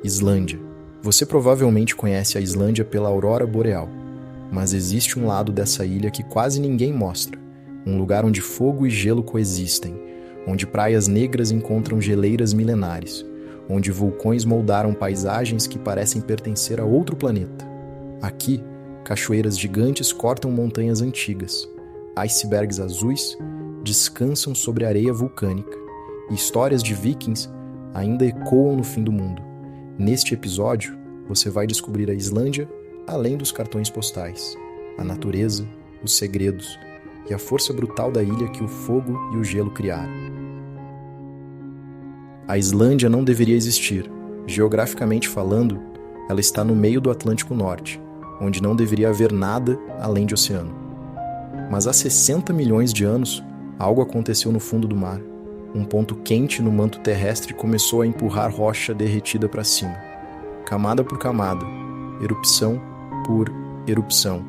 Islândia. Você provavelmente conhece a Islândia pela aurora boreal, mas existe um lado dessa ilha que quase ninguém mostra, um lugar onde fogo e gelo coexistem, onde praias negras encontram geleiras milenares, onde vulcões moldaram paisagens que parecem pertencer a outro planeta. Aqui, cachoeiras gigantes cortam montanhas antigas, icebergs azuis descansam sobre areia vulcânica, e histórias de vikings ainda ecoam no fim do mundo. Neste episódio, você vai descobrir a Islândia além dos cartões postais, a natureza, os segredos e a força brutal da ilha que o fogo e o gelo criaram. A Islândia não deveria existir. Geograficamente falando, ela está no meio do Atlântico Norte, onde não deveria haver nada além de oceano. Mas há 60 milhões de anos, algo aconteceu no fundo do mar. Um ponto quente no manto terrestre começou a empurrar rocha derretida para cima. Camada por camada, erupção por erupção,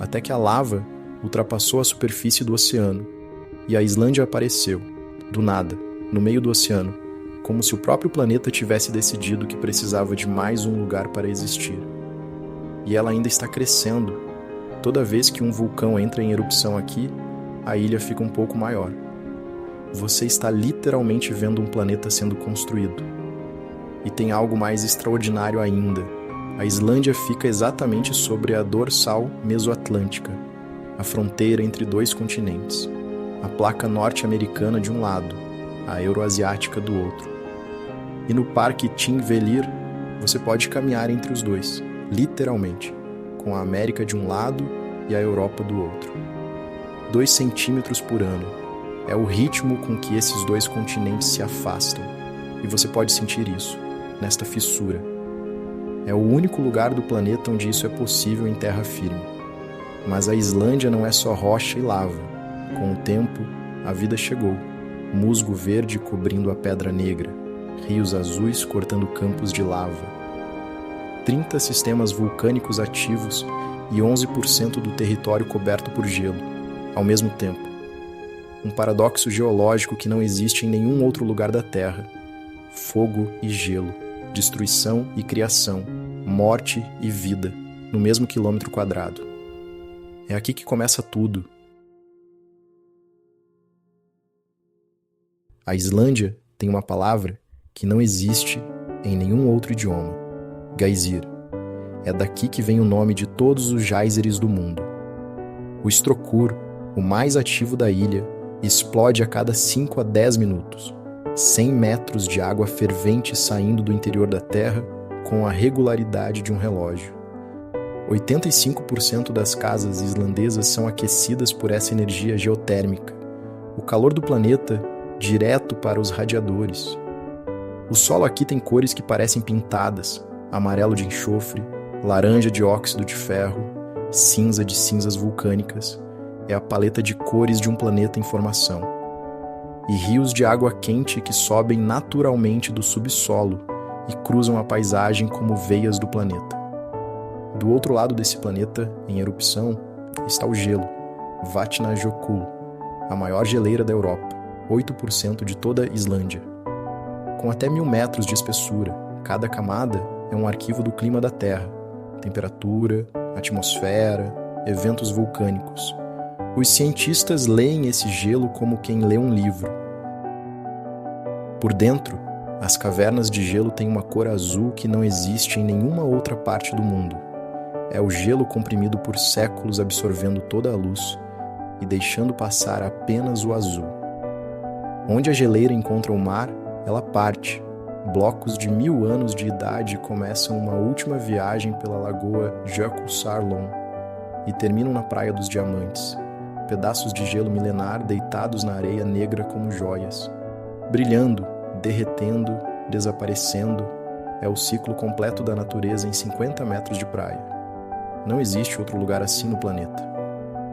até que a lava ultrapassou a superfície do oceano e a Islândia apareceu, do nada, no meio do oceano, como se o próprio planeta tivesse decidido que precisava de mais um lugar para existir. E ela ainda está crescendo. Toda vez que um vulcão entra em erupção aqui, a ilha fica um pouco maior. Você está literalmente vendo um planeta sendo construído. E tem algo mais extraordinário ainda. A Islândia fica exatamente sobre a dorsal mesoatlântica, a fronteira entre dois continentes. A placa norte-americana de um lado, a euroasiática do outro. E no Parque Thingvellir, você pode caminhar entre os dois, literalmente, com a América de um lado e a Europa do outro. 2 centímetros por ano. É o ritmo com que esses dois continentes se afastam, e você pode sentir isso, nesta fissura. É o único lugar do planeta onde isso é possível em terra firme. Mas a Islândia não é só rocha e lava. Com o tempo, a vida chegou. Musgo verde cobrindo a pedra negra, rios azuis cortando campos de lava. 30 sistemas vulcânicos ativos e 11% do território coberto por gelo, ao mesmo tempo. Um paradoxo geológico que não existe em nenhum outro lugar da Terra. Fogo e gelo, destruição e criação, morte e vida, no mesmo quilômetro quadrado. É aqui que começa tudo. A Islândia tem uma palavra que não existe em nenhum outro idioma. Geysir. É daqui que vem o nome de todos os geysers do mundo. O Strokkur, o mais ativo da ilha, explode a cada 5 a 10 minutos. 100 metros de água fervente saindo do interior da Terra com a regularidade de um relógio. 85% das casas islandesas são aquecidas por essa energia geotérmica. O calor do planeta direto para os radiadores. O solo aqui tem cores que parecem pintadas: amarelo de enxofre, laranja de óxido de ferro, cinza de cinzas vulcânicas. É a paleta de cores de um planeta em formação. E rios de água quente que sobem naturalmente do subsolo e cruzam a paisagem como veias do planeta. Do outro lado desse planeta, em erupção, está o gelo, Vatnajökull, a maior geleira da Europa, 8% de toda a Islândia. Com até 1000 metros de espessura, cada camada é um arquivo do clima da Terra, temperatura, atmosfera, eventos vulcânicos. Os cientistas leem esse gelo como quem lê um livro. Por dentro, as cavernas de gelo têm uma cor azul que não existe em nenhuma outra parte do mundo. É o gelo comprimido por séculos absorvendo toda a luz e deixando passar apenas o azul. Onde a geleira encontra o mar, ela parte. Blocos de 1000 anos de idade começam uma última viagem pela lagoa Jökulsárlón e terminam na Praia dos Diamantes. Pedaços de gelo milenar deitados na areia negra como joias. Brilhando, derretendo, desaparecendo, é o ciclo completo da natureza em 50 metros de praia. Não existe outro lugar assim no planeta.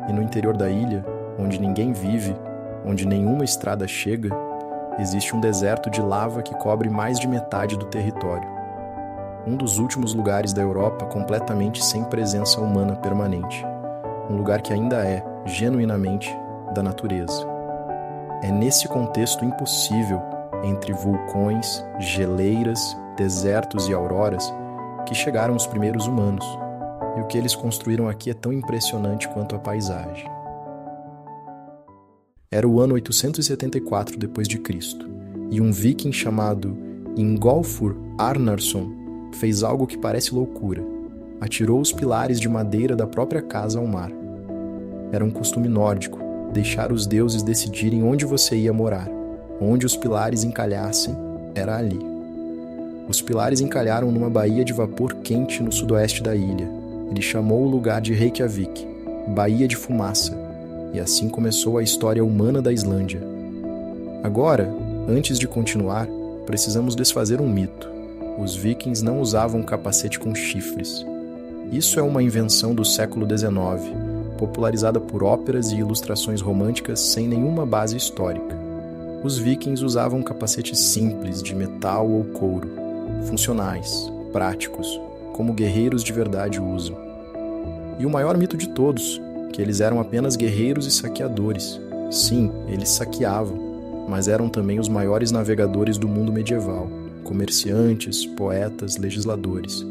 E no interior da ilha, onde ninguém vive, onde nenhuma estrada chega, existe um deserto de lava que cobre mais de metade do território. Um dos últimos lugares da Europa completamente sem presença humana permanente. Um lugar que ainda é, genuinamente, da natureza. É nesse contexto impossível, entre vulcões, geleiras, desertos e auroras, que chegaram os primeiros humanos, e o que eles construíram aqui é tão impressionante quanto a paisagem. Era o ano 874 d.C., e um viking chamado Ingolfur Arnarson fez algo que parece loucura. Atirou os pilares de madeira da própria casa ao mar. Era um costume nórdico, deixar os deuses decidirem onde você ia morar. Onde os pilares encalhassem, era ali. Os pilares encalharam numa baía de vapor quente no sudoeste da ilha. Ele chamou o lugar de Reykjavik, Baía de Fumaça, e assim começou a história humana da Islândia. Agora, antes de continuar, precisamos desfazer um mito. Os vikings não usavam capacete com chifres. Isso é uma invenção do século XIX, popularizada por óperas e ilustrações românticas sem nenhuma base histórica. Os vikings usavam capacetes simples de metal ou couro, funcionais, práticos, como guerreiros de verdade usam. E o maior mito de todos, que eles eram apenas guerreiros e saqueadores. Sim, eles saqueavam, mas eram também os maiores navegadores do mundo medieval, comerciantes, poetas, legisladores.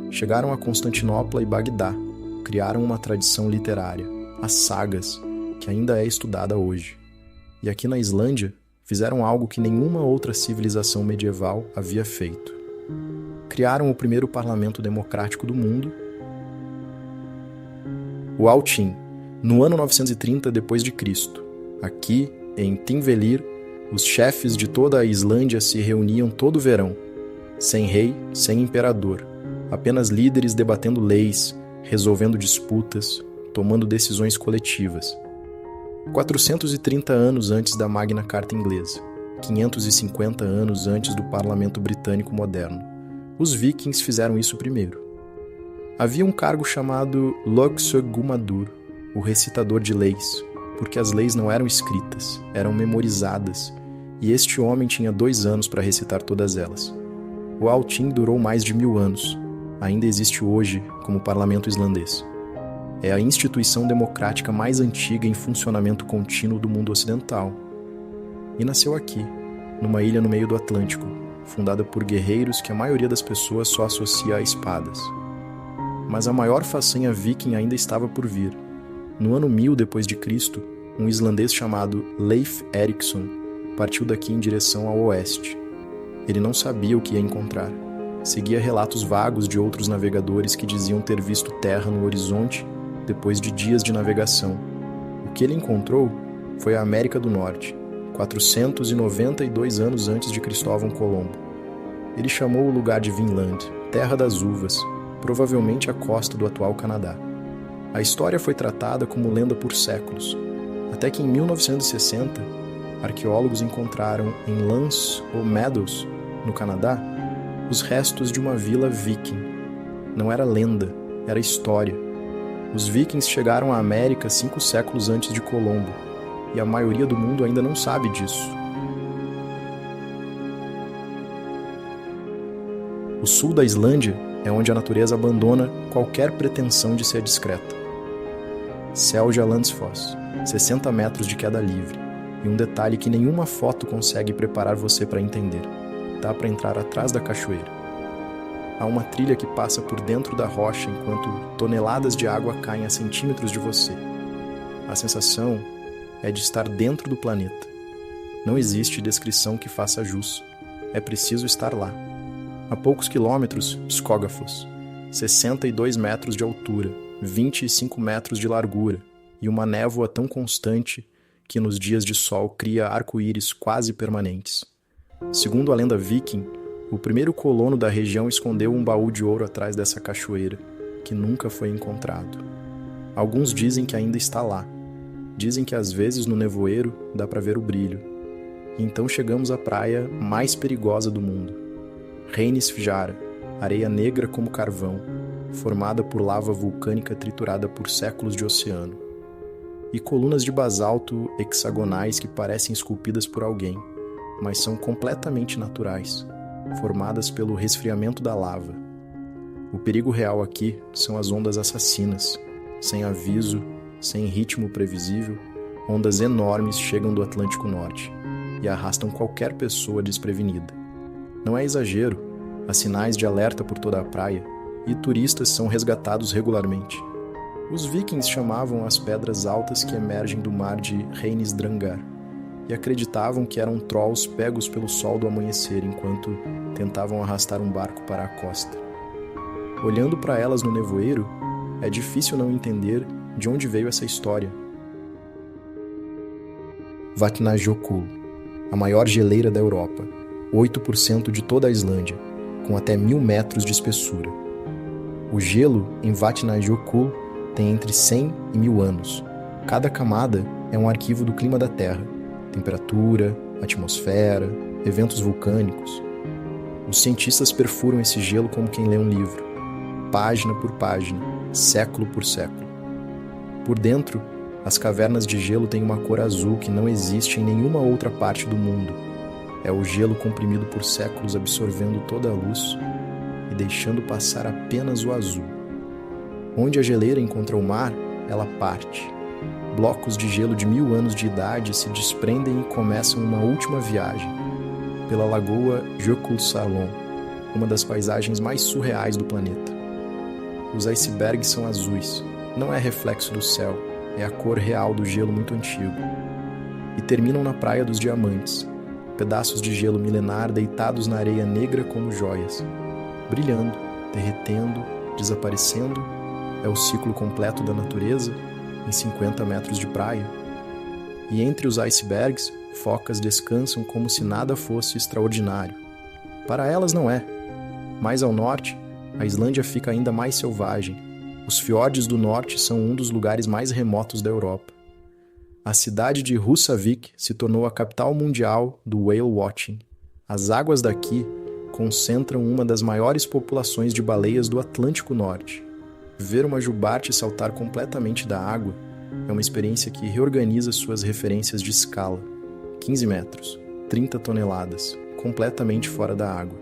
Chegaram a Constantinopla e Bagdá, criaram uma tradição literária, as sagas, que ainda é estudada hoje. E aqui na Islândia, fizeram algo que nenhuma outra civilização medieval havia feito. Criaram o primeiro parlamento democrático do mundo, o Althing, no ano 930 d.C. Aqui, em Thingvellir, os chefes de toda a Islândia se reuniam todo verão, sem rei, sem imperador, apenas líderes debatendo leis, resolvendo disputas, tomando decisões coletivas. 430 anos antes da Magna Carta inglesa, 550 anos antes do parlamento britânico moderno. Os vikings fizeram isso primeiro. Havia um cargo chamado Lögsögumadur, o recitador de leis, porque as leis não eram escritas, eram memorizadas, e este homem tinha 2 anos para recitar todas elas. O Althing durou mais de 1000 anos. Ainda existe hoje como parlamento islandês. É a instituição democrática mais antiga em funcionamento contínuo do mundo ocidental. E nasceu aqui, numa ilha no meio do Atlântico, fundada por guerreiros que a maioria das pessoas só associa a espadas. Mas a maior façanha viking ainda estava por vir. No ano 1000 d.C., um islandês chamado Leif Erikson partiu daqui em direção ao oeste. Ele não sabia o que ia encontrar. Seguia relatos vagos de outros navegadores que diziam ter visto terra no horizonte depois de dias de navegação. O que ele encontrou foi a América do Norte, 492 anos antes de Cristóvão Colombo. Ele chamou o lugar de Vinland, Terra das Uvas, provavelmente a costa do atual Canadá. A história foi tratada como lenda por séculos, até que em 1960, arqueólogos encontraram em Lance ou Meadows, no Canadá, os restos de uma vila viking. Não era lenda, era história. Os vikings chegaram à América 5 séculos antes de Colombo, e a maioria do mundo ainda não sabe disso. O sul da Islândia é onde a natureza abandona qualquer pretensão de ser discreta. Seljalandsfoss, 60 metros de queda livre, e um detalhe que nenhuma foto consegue preparar você para entender. Dá para entrar atrás da cachoeira. Há uma trilha que passa por dentro da rocha enquanto toneladas de água caem a centímetros de você. A sensação é de estar dentro do planeta. Não existe descrição que faça jus. É preciso estar lá. A poucos quilômetros, Skogafoss, 62 metros de altura, 25 metros de largura e uma névoa tão constante que nos dias de sol cria arco-íris quase permanentes. Segundo a lenda viking, o primeiro colono da região escondeu um baú de ouro atrás dessa cachoeira, que nunca foi encontrado. Alguns dizem que ainda está lá. Dizem que às vezes no nevoeiro dá para ver o brilho. E então chegamos à praia mais perigosa do mundo. Reynisfjara, areia negra como carvão, formada por lava vulcânica triturada por séculos de oceano. E colunas de basalto hexagonais que parecem esculpidas por alguém, mas são completamente naturais, formadas pelo resfriamento da lava. O perigo real aqui são as ondas assassinas, sem aviso, sem ritmo previsível, ondas enormes chegam do Atlântico Norte e arrastam qualquer pessoa desprevenida. Não é exagero, há sinais de alerta por toda a praia e turistas são resgatados regularmente. Os vikings chamavam as pedras altas que emergem do mar de Reynisdrangar e acreditavam que eram trolls pegos pelo sol do amanhecer enquanto tentavam arrastar um barco para a costa. Olhando para elas no nevoeiro, é difícil não entender de onde veio essa história. Vatnajökull, a maior geleira da Europa, 8% de toda a Islândia, com até 1.000 metros de espessura. O gelo em Vatnajökull tem entre 100 e 1.000 anos. Cada camada é um arquivo do clima da Terra, temperatura, atmosfera, eventos vulcânicos. Os cientistas perfuram esse gelo como quem lê um livro, página por página, século por século. Por dentro, as cavernas de gelo têm uma cor azul que não existe em nenhuma outra parte do mundo. É o gelo comprimido por séculos absorvendo toda a luz e deixando passar apenas o azul. Onde a geleira encontra o mar, ela parte. Blocos de gelo de 1.000 anos de idade se desprendem e começam uma última viagem pela lagoa Jökulsárlón, uma das paisagens mais surreais do planeta. Os icebergs são azuis, não é reflexo do céu, é a cor real do gelo muito antigo. E terminam na Praia dos Diamantes, pedaços de gelo milenar deitados na areia negra como joias, brilhando, derretendo, desaparecendo. É o ciclo completo da natureza em 50 metros de praia. E entre os icebergs, focas descansam como se nada fosse extraordinário. Para elas não é. Mais ao norte, a Islândia fica ainda mais selvagem. Os fiordes do norte são um dos lugares mais remotos da Europa. A cidade de Húsavík se tornou a capital mundial do whale watching. As águas daqui concentram uma das maiores populações de baleias do Atlântico Norte. Ver uma jubarte saltar completamente da água é uma experiência que reorganiza suas referências de escala. 15 metros, 30 toneladas, completamente fora da água.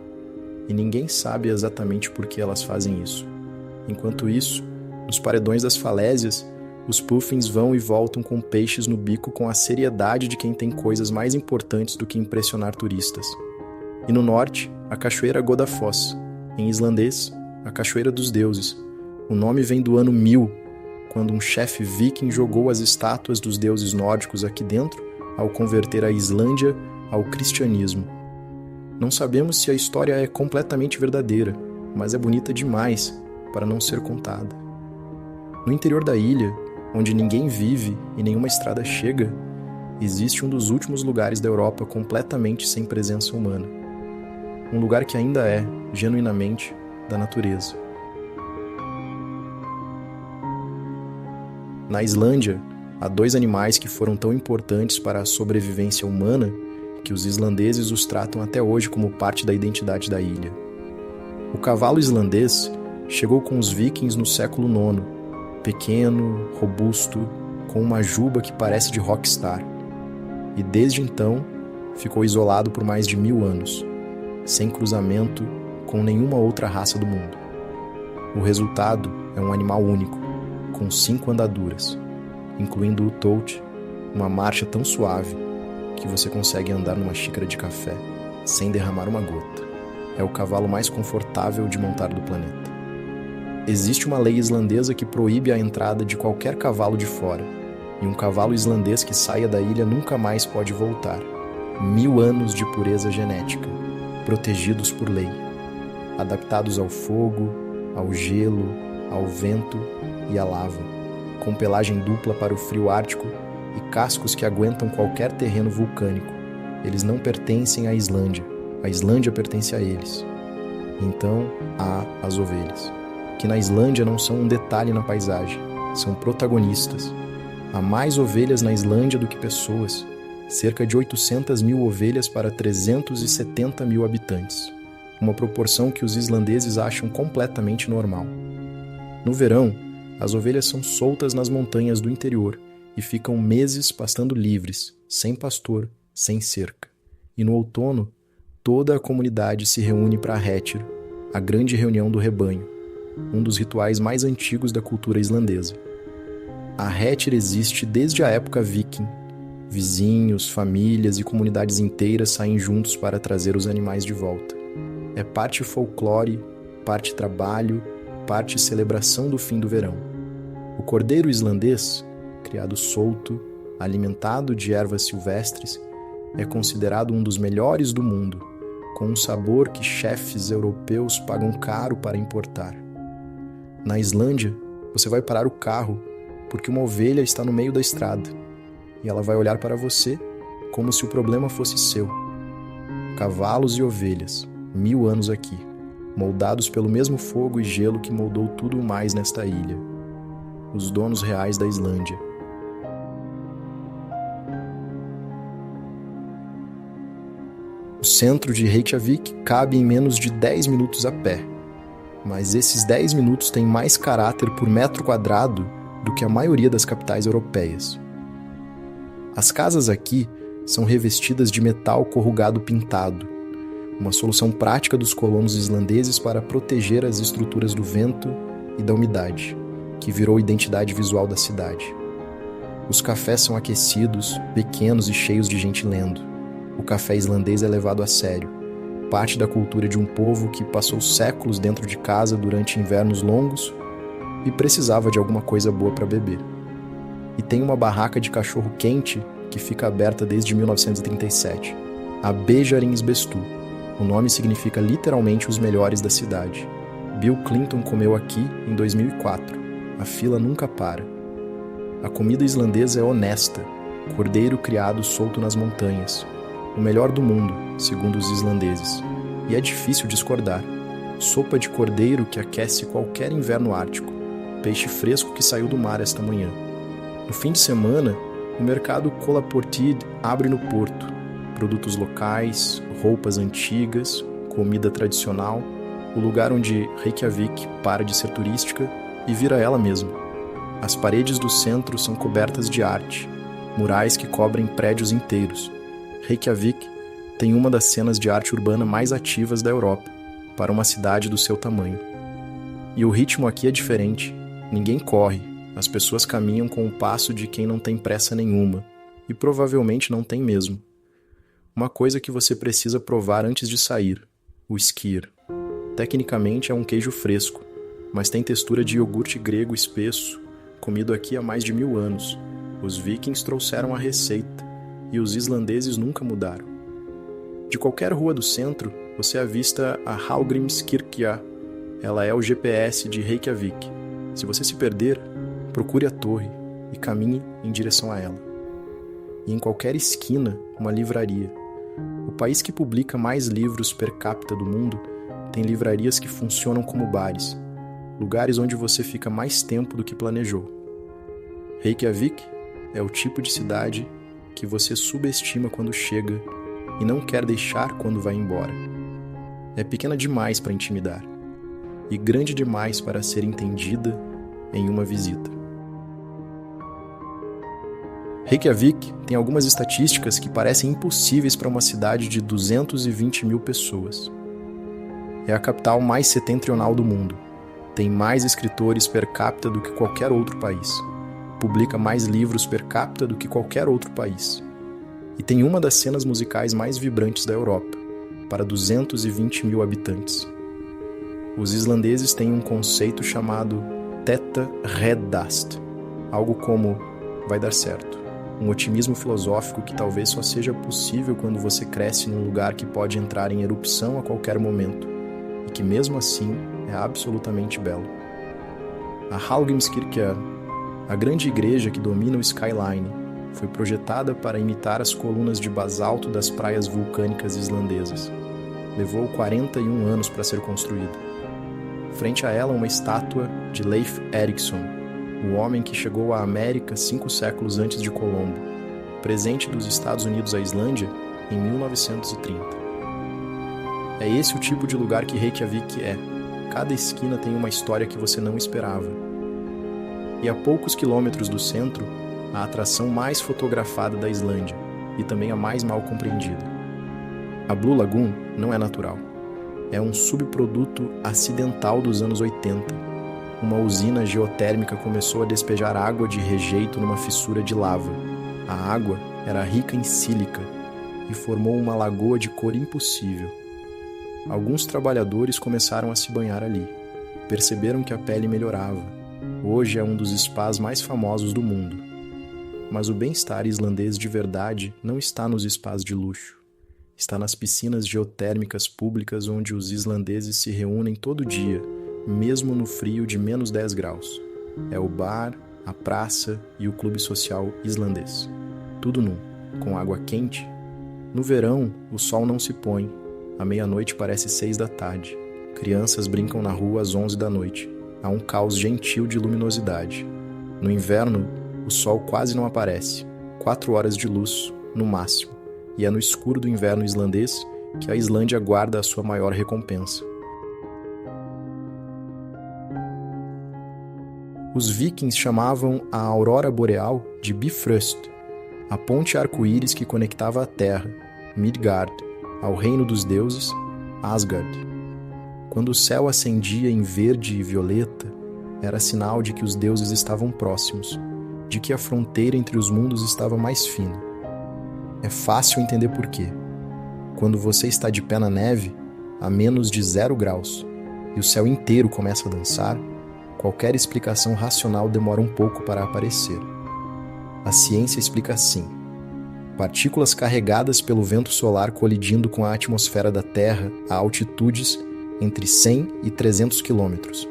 E ninguém sabe exatamente por que elas fazem isso. Enquanto isso, nos paredões das falésias, os puffins vão e voltam com peixes no bico com a seriedade de quem tem coisas mais importantes do que impressionar turistas. E no norte, a cachoeira Godafoss, em islandês, a Cachoeira dos Deuses. O nome vem do ano 1000, quando um chefe viking jogou as estátuas dos deuses nórdicos aqui dentro ao converter a Islândia ao cristianismo. Não sabemos se a história é completamente verdadeira, mas é bonita demais para não ser contada. No interior da ilha, onde ninguém vive e nenhuma estrada chega, existe um dos últimos lugares da Europa completamente sem presença humana. Um lugar que ainda é, genuinamente, da natureza. Na Islândia, há 2 animais que foram tão importantes para a sobrevivência humana que os islandeses os tratam até hoje como parte da identidade da ilha. O cavalo islandês chegou com os vikings no século IX, pequeno, robusto, com uma juba que parece de rockstar. E desde então, ficou isolado por mais de 1000 anos, sem cruzamento com nenhuma outra raça do mundo. O resultado é um animal único, com 5 andaduras, incluindo o touch, uma marcha tão suave que você consegue andar numa xícara de café sem derramar uma gota. É o cavalo mais confortável de montar do planeta. Existe uma lei islandesa que proíbe a entrada de qualquer cavalo de fora, e um cavalo islandês que saia da ilha nunca mais pode voltar. 1000 anos de pureza genética, protegidos por lei, adaptados ao fogo, ao gelo, ao vento e à lava, com pelagem dupla para o frio ártico e cascos que aguentam qualquer terreno vulcânico. Eles não pertencem à Islândia, a Islândia pertence a eles. Então, há as ovelhas, que na Islândia não são um detalhe na paisagem, são protagonistas. Há mais ovelhas na Islândia do que pessoas, cerca de 800.000 ovelhas para 370.000 habitantes, uma proporção que os islandeses acham completamente normal. No verão, as ovelhas são soltas nas montanhas do interior e ficam meses pastando livres, sem pastor, sem cerca. E no outono, toda a comunidade se reúne para a Héttir, a grande reunião do rebanho, um dos rituais mais antigos da cultura islandesa. A Héttir existe desde a época viking. Vizinhos, famílias e comunidades inteiras saem juntos para trazer os animais de volta. É parte folclore, parte trabalho, parte celebração do fim do verão. O cordeiro islandês, criado solto, alimentado de ervas silvestres, é considerado um dos melhores do mundo, com um sabor que chefes europeus pagam caro para importar. Na Islândia, você vai parar o carro porque uma ovelha está no meio da estrada e ela vai olhar para você como se o problema fosse seu. Cavalos e ovelhas, 1000 anos aqui, moldados pelo mesmo fogo e gelo que moldou tudo mais nesta ilha. Os donos reais da Islândia. O centro de Reykjavik cabe em menos de 10 minutos a pé, mas esses 10 minutos têm mais caráter por metro quadrado do que a maioria das capitais europeias. As casas aqui são revestidas de metal corrugado pintado, uma solução prática dos colonos islandeses para proteger as estruturas do vento e da umidade, que virou identidade visual da cidade. Os cafés são aquecidos, pequenos e cheios de gente lendo. O café islandês é levado a sério, parte da cultura de um povo que passou séculos dentro de casa durante invernos longos e precisava de alguma coisa boa para beber. E tem uma barraca de cachorro quente que fica aberta desde 1937, a Beijaringsbestu. O nome significa literalmente os melhores da cidade. Bill Clinton comeu aqui em 2004. A fila nunca para. A comida islandesa é honesta, cordeiro criado solto nas montanhas. O melhor do mundo, segundo os islandeses. E é difícil discordar. Sopa de cordeiro que aquece qualquer inverno ártico. Peixe fresco que saiu do mar esta manhã. No fim de semana, o mercado Kolaportid abre no porto. Produtos locais, roupas antigas, comida tradicional, o lugar onde Reykjavik para de ser turística e vira ela mesma. As paredes do centro são cobertas de arte, murais que cobrem prédios inteiros. Reykjavik tem uma das cenas de arte urbana mais ativas da Europa, para uma cidade do seu tamanho. E o ritmo aqui é diferente. Ninguém corre, as pessoas caminham com o passo de quem não tem pressa nenhuma, e provavelmente não tem mesmo. Uma coisa que você precisa provar antes de sair, o skyr. Tecnicamente é um queijo fresco, mas tem textura de iogurte grego espesso, comido aqui há mais de 1000 anos. Os vikings trouxeram a receita, e os islandeses nunca mudaram. De qualquer rua do centro, você avista a Hallgrímskirkja. Ela é o GPS de Reykjavik. Se você se perder, procure a torre e caminhe em direção a ela. E em qualquer esquina, uma livraria. O país que publica mais livros per capita do mundo tem livrarias que funcionam como bares, lugares onde você fica mais tempo do que planejou. Reykjavik é o tipo de cidade que você subestima quando chega e não quer deixar quando vai embora. É pequena demais para intimidar e grande demais para ser entendida em uma visita. Reykjavik tem algumas estatísticas que parecem impossíveis para uma cidade de 220 mil pessoas. É a capital mais setentrional do mundo. Tem mais escritores per capita do que qualquer outro país. Publica mais livros per capita do que qualquer outro país. E tem uma das cenas musicais mais vibrantes da Europa, para 220 mil habitantes. Os islandeses têm um conceito chamado Tetta Reddast, algo como vai dar certo. Um otimismo filosófico que talvez só seja possível quando você cresce num lugar que pode entrar em erupção a qualquer momento, e que mesmo assim é absolutamente belo. A Hallgrímskirkja, a grande igreja que domina o skyline, foi projetada para imitar as colunas de basalto das praias vulcânicas islandesas. Levou 41 anos para ser construída. Frente a ela, uma estátua de Leif Erikson, o homem que chegou à América 5 séculos antes de Colombo, presente dos Estados Unidos à Islândia em 1930. É esse o tipo de lugar que Reykjavik é. Cada esquina tem uma história que você não esperava. E a poucos quilômetros do centro, a atração mais fotografada da Islândia e também a mais mal compreendida. A Blue Lagoon não é natural. É um subproduto acidental dos anos 80. Uma usina geotérmica começou a despejar água de rejeito numa fissura de lava. A água era rica em sílica e formou uma lagoa de cor impossível. Alguns trabalhadores começaram a se banhar ali. Perceberam que a pele melhorava. Hoje é um dos spas mais famosos do mundo. Mas o bem-estar islandês de verdade não está nos spas de luxo. Está nas piscinas geotérmicas públicas onde os islandeses se reúnem todo dia, mesmo no frio de menos 10 graus. É o bar, a praça e o clube social islandês. Tudo num, com água quente. No verão, o sol não se põe. À meia-noite parece 6 da tarde. Crianças brincam na rua às 11 da noite. Há um caos gentil de luminosidade. No inverno, o sol quase não aparece. 4 horas de luz, no máximo. E é no escuro do inverno islandês que a Islândia guarda a sua maior recompensa. Os vikings chamavam a aurora boreal de Bifröst, a ponte arco-íris que conectava a terra, Midgard, ao reino dos deuses, Asgard. Quando o céu acendia em verde e violeta, era sinal de que os deuses estavam próximos, de que a fronteira entre os mundos estava mais fina. É fácil entender por quê. Quando você está de pé na neve, a menos de 0 graus, e o céu inteiro começa a dançar, qualquer explicação racional demora um pouco para aparecer. A ciência explica assim: partículas carregadas pelo vento solar colidindo com a atmosfera da Terra a altitudes entre 100 e 300 quilômetros.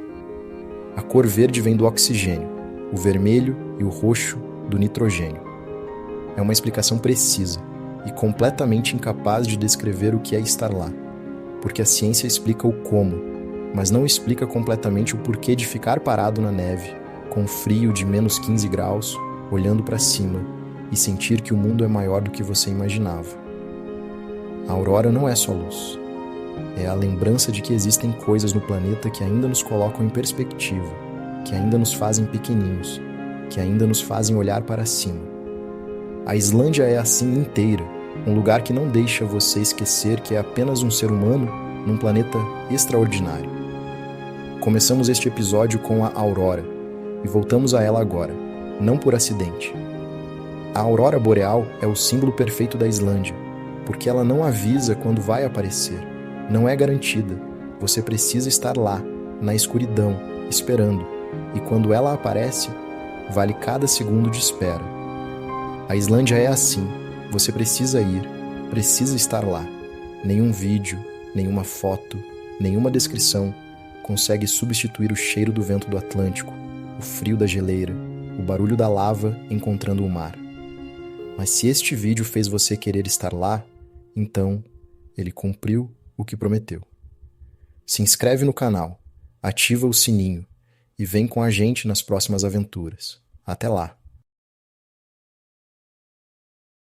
A cor verde vem do oxigênio, o vermelho e o roxo do nitrogênio. É uma explicação precisa e completamente incapaz de descrever o que é estar lá, porque a ciência explica o como, mas não explica completamente o porquê de ficar parado na neve, com frio de menos 15 graus, olhando para cima e sentir que o mundo é maior do que você imaginava. A aurora não é só luz. É a lembrança de que existem coisas no planeta que ainda nos colocam em perspectiva, que ainda nos fazem pequeninos, que ainda nos fazem olhar para cima. A Islândia é assim inteira, um lugar que não deixa você esquecer que é apenas um ser humano num planeta extraordinário. Começamos este episódio com a aurora e voltamos a ela agora, não por acidente. A aurora boreal é o símbolo perfeito da Islândia, porque ela não avisa quando vai aparecer, não é garantida. Você precisa estar lá, na escuridão, esperando, e quando ela aparece, vale cada segundo de espera. A Islândia é assim, você precisa ir, precisa estar lá. Nenhum vídeo, nenhuma foto, nenhuma descrição consegue substituir o cheiro do vento do Atlântico, o frio da geleira, o barulho da lava encontrando o mar. Mas se este vídeo fez você querer estar lá, então ele cumpriu o que prometeu. Se inscreve no canal, ativa o sininho e vem com a gente nas próximas aventuras. Até lá!